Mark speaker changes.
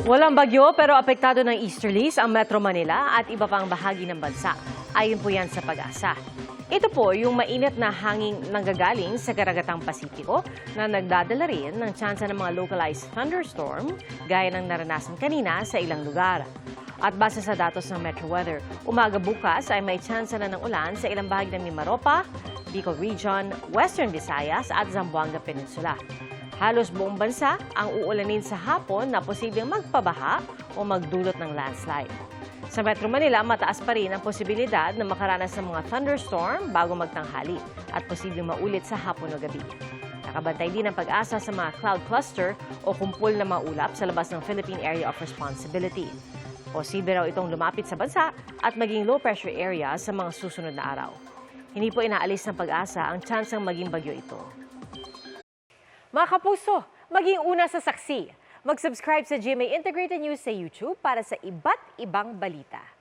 Speaker 1: Walang bagyo pero apektado ng easterlies ang Metro Manila at iba pang bahagi ng bansa. Ayon po yan sa Pag-asa. Ito po yung mainit na hanging nanggagaling sa karagatang Pasipiko na nagdadala rin ng tsansa ng mga localized thunderstorm gaya ng naranasan kanina sa ilang lugar. At base sa datos ng Metro Weather, umaga bukas ay may tsansa na ng ulan sa ilang bahagi ng Mimaropa, Bicol Region, Western Visayas at Zamboanga Peninsula. Halos buong bansa ang uulanin sa hapon na posibleng magpabaha o magdulot ng landslide. Sa Metro Manila, mataas pa rin ang posibilidad na makaranas ng mga thunderstorm bago magtanghali at posibleng maulit sa hapon o gabi. Nakabantay din ang Pag-asa sa mga cloud cluster o kumpul na mga ulap sa labas ng Philippine Area of Responsibility. Posible raw itong lumapit sa bansa at maging low pressure area sa mga susunod na araw. Hindi po inaalis ng Pag-asa ang tsansang maging bagyo ito. Mga kapuso, maging una sa saksi. Mag-subscribe sa GMA Integrated News sa YouTube para sa iba't ibang balita.